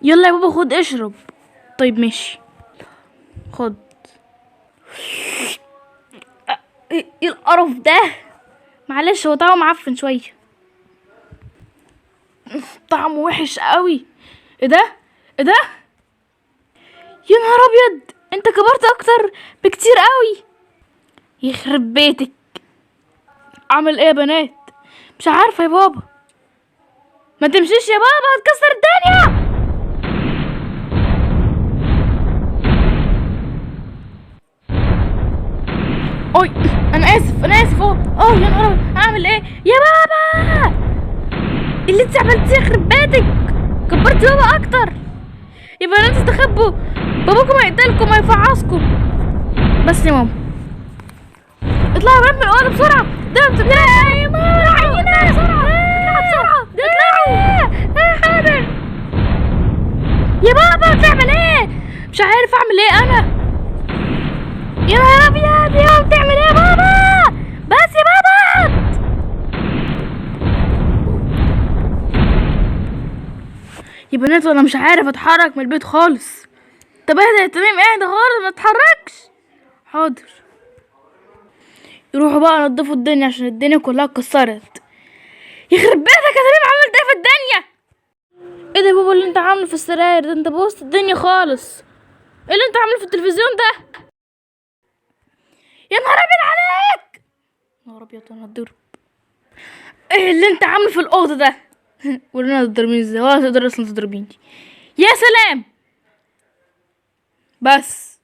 يلا يا بابا خد اشرب. طيب ماشي خد. ايه القرف ده؟ معلش هو طعمه معفن شويه. طعمه وحش قوي. ايه ده؟ ايه ده؟ يا نهار ابيض، انت كبرت اكتر بكتير قوي. يخرب بيتك. اعمل ايه يا بنات؟ مش عارفه يا بابا. ما تمشيش يا بابا هتكسر الدنيا. اوي انا اسف انا اسف. اوه يا نهار أبيض. اعمل ايه يا بابا؟ اللي انت عملتيه يخرب بيتك. كبرت بابا اكتر. يبقى انتوا تستخبوا، باباكم هيقتلكم هيفعصكم. بس يا ماما اطلعوا من الاوضه بسرعه. ده بتطلعوا يا ماما عينا بسرعه. اطلعوا بسرعه اطلعوا. حاضر يا بابا. بتعمل ايه؟ مش عارف اعمل ايه انا. يا نهار ابيض يا بتعمل ايه يا بابا؟ بس يا بابا. يا بنات انا مش عارف اتحرك من البيت خالص. طب اهدى يا تميم اهدى خالص ما تتحركش. حاضر. يروحوا بقى ينضفوا الدنيا عشان الدنيا كلها اتكسرت. يخرب بيتك يا تميم عملت ايه في الدنيا؟ ايه ده يا بابا اللي انت عامله في السراير ده؟ انت بوظت الدنيا خالص. ايه اللي انت عامله في التلفزيون ده؟ يا نهار ابيض عليك. يا نهار ابيض انا هتضرب. ايه اللي انت عامله في الاوضه ده؟ ورينا تضربيني ازاي ولا تقدر اصلا تضربيني. يا سلام. بس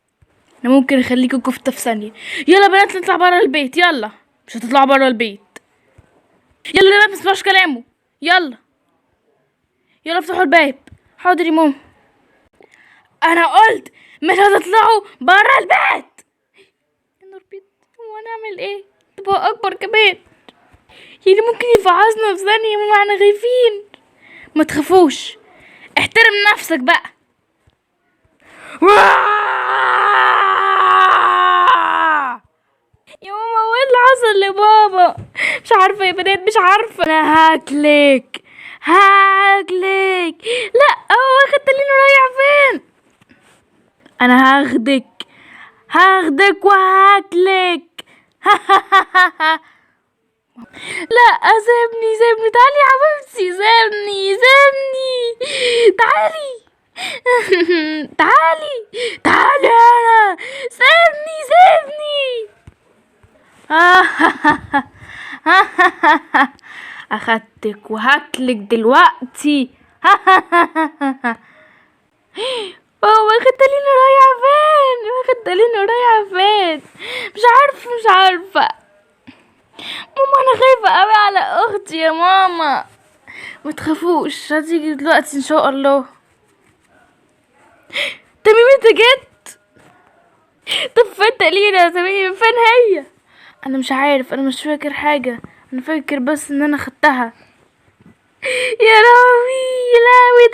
انا ممكن اخليكوا كفتة في ثانية. يلا بنات نطلع برا البيت. يلا مش هتطلعوا برا البيت. يلا ما تسمعوش كلامه. يلا يلا افتحوا الباب. حاضر يا ماما. انا قلت مش هتطلعوا برا البيت. يا نهار ابيض هو هنعمل ايه؟ تبقى اكبر كمان يعني ممكن يفعصنا في ثانية. ماما احنا خايفين. ما تخافوش احترم نفسك بقى. يا ماما ايه اللي حصل لبابا؟ مش عارفه يا بنات مش عارفه. انا هاكلك. لا هو واخد تلين رايح فين؟ انا هاخدك وهاكلك. لا سيبني تعالي يا حبيبتي. سيبني تعالي. تعالي انا. سيبني. اخدتك وهاكلك دلوقتي. هو واخد تلينه رايحة فين؟ مش عارفة. ماما انا خايفة قوي على اختي يا ماما. ما تخافوش هتيجي دلوقتي ان شاء الله. تميم انت جيت؟ طب فين تلينة يا تميم؟ فين هي؟ انا مش عارف. انا مش فاكر حاجة. انا فاكر بس ان انا خدتها. يا لهوي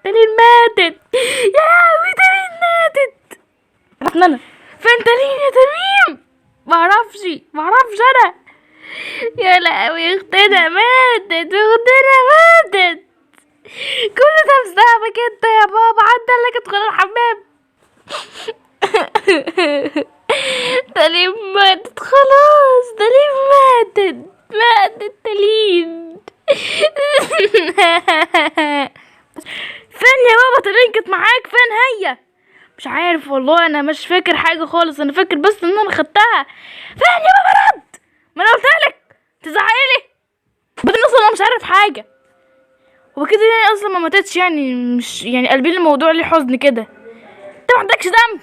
تميم ماتت. يا لهوي تميم ماتت. انا فين تلين يا تميم؟ معرفش انا. يا لهوي اختنا ماتت. كل ده بسببك انت يا بابا. عدى لك ادخل الحمام. تلين ماتت خلاص. ماتت تلين. فين يا بابا تلين كانت معاك؟ فين هي؟ مش عارف والله. انا مش فاكر حاجه خالص. انا فاكر بس ان انا خدتها. فين يا بابا رد؟ ما انا قلتلك تزعقلي. بعدين اصلا انا مش عارف حاجه. هو كده يعني اصلا ما ماتتش يعني. مش يعني قلبي الموضوع ليه حزن كده. انت ما عندكش دم.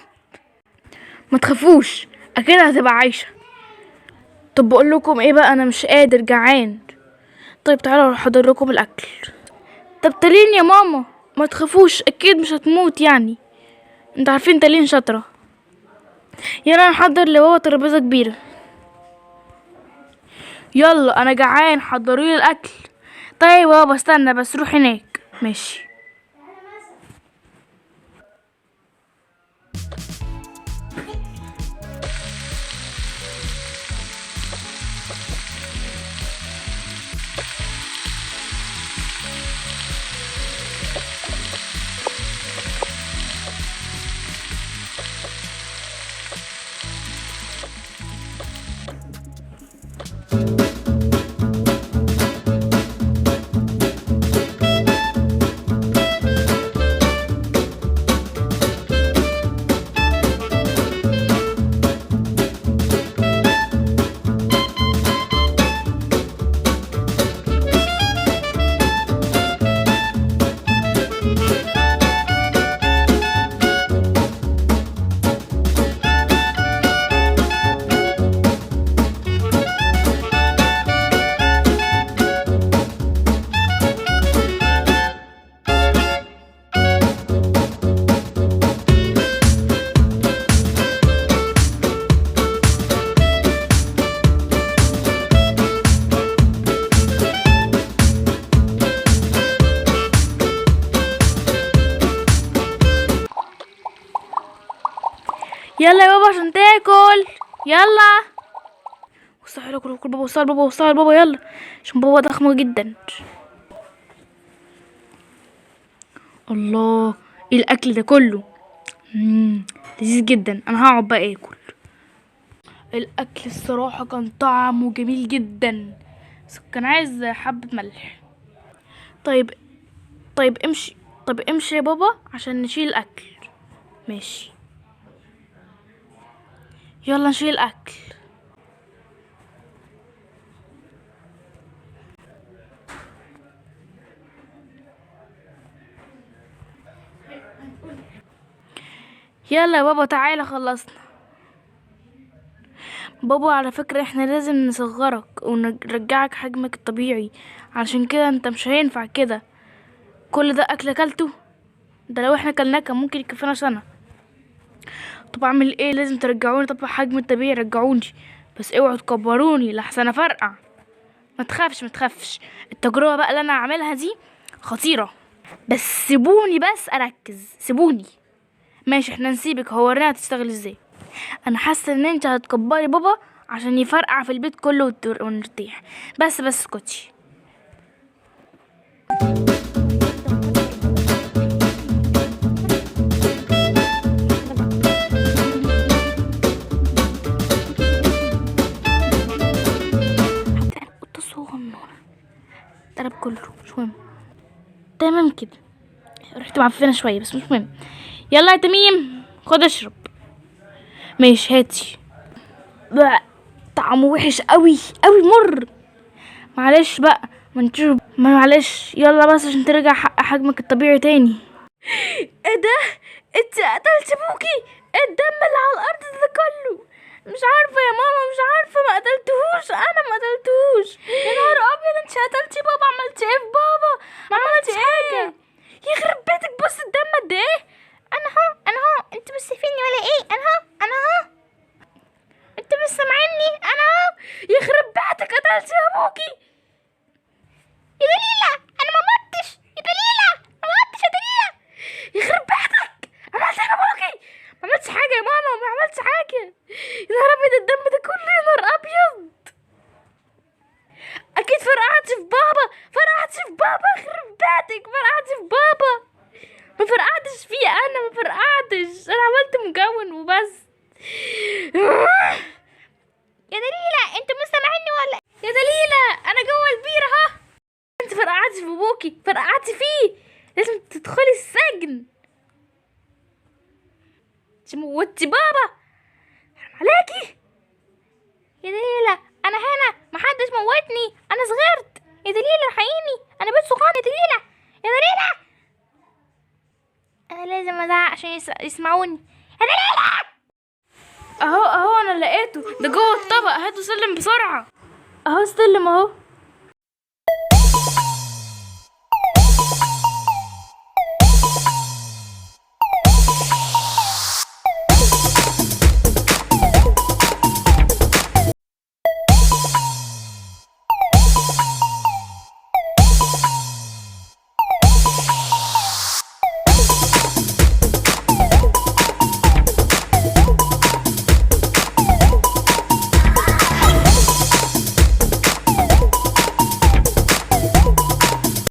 ما تخافوش اكيد هتبقى عايشه. طب بقول لكم ايه بقى انا مش قادر جعان. طيب تعالوا احضر لكم الاكل. طب تلين يا ماما ما تخافوش اكيد مش هتموت يعني. انت عارفين تلين شاطره. يلا نحضر لبابا ترابيزه كبيره. يلا انا جعان حضرولي الاكل. طيب بابا استنى بس روح هناك. ماشي. يلا يا بابا عشان تاكل. يلا وصل يلا، كل بابا، وصل بابا، وصل بابا، يلا عشان بابا ضخم جدا. الله، ايه الاكل ده كله؟ لذيذ جدا. انا هقعد بقى اكل. الاكل الصراحه كان طعمه جميل جدا، بس كان عايز حبه ملح. طيب امشي، طيب امشي يا بابا عشان نشيل الاكل. ماشي، يلا نشيل الاكل. يلا يا بابا تعالى، خلصنا. بابا على فكرة احنا لازم نصغرك ونرجعك حجمك الطبيعي، عشان كده انت مش هينفع كده. كل ده اكل اكلته؟ ده لو احنا كلناه كان ممكن يكفينا سنة. طب اعمل ايه؟ لازم ترجعوني طب حجم الطبيعي، رجعوني بس اوعوا تكبروني لحسن افرقع. ما تخافش، التجربة بقى اللي انا هعملها دي خطيرة، بس سيبوني بس اركز، سيبوني. ماشي احنا نسيبك، هورينا هتشتغل ازاي. انا حاسه ان انت هتكبري بابا عشان يفرقع في البيت كله ونرتاح. بس اسكتي. قطه صغنونه القلب كله، مش مهم. تمام كده، رحت معفنه شويه بس مش مهم. يلا يا تميم خد اشرب. ماشي هاتي. بقى طعمه وحش قوي قوي، مر. معلش بقى، ما نشرب، معلش. يلا بس عشان ترجع حجمك الطبيعي تاني. ايه ده؟ انت قتلت ابوكي؟ ايه الدم اللي على الارض ده كله؟ مش عارفه يا ماما، مش عارفه، ما قتلتهوش، انا ما قتلتهوش. يا نهار ابيض، انت قتلتي بابا؟ عملتي ايه في بابا؟ ما عملتش حاجه. يخرب بيتك، بص الدم قد ايه. انا اهو انت مش شايفيني ولا ايه؟ انا اهو انت مش سامعيني؟ انا اهو. يخرب بيتك، قتلتي ابوكي يا دليلة. انا ما متش يا دليلة، ما متش يا دليلة. يخرب بيتك، عملت ايه ابوكي؟ ما عملتش حاجه يا ماما، ما عملتش حاجه. يا نهار ابيض، الدم ده كله، يا نهار ابيض. اكيد فرقعتي في بابا، يخرب بيتك، فرقعتي في بابا. ما فرقعتش فيه، انا ما فرقعتش، انا عملت مكون وبس. يا دليلة انت مش سامعيني ولا؟ يا دليلة انا جوه البير اهو. انت فرقعتي في ابوكي، فرقعتي فيه، لازم تدخلي السجن. انت موتي بابا، حرام عليكي. يا دليلة انا هنا، محدش موتني، انا صغرت. يا دليلة الحقيني، انا بنت صغيرة. يا دليلة، يا دليلة انا لازم ازعق عشان يسمعوني. يا دليلة اهو انا لقيته، ده جوه الطبق، هاتوا سلم بسرعة. اهو السلم اهو.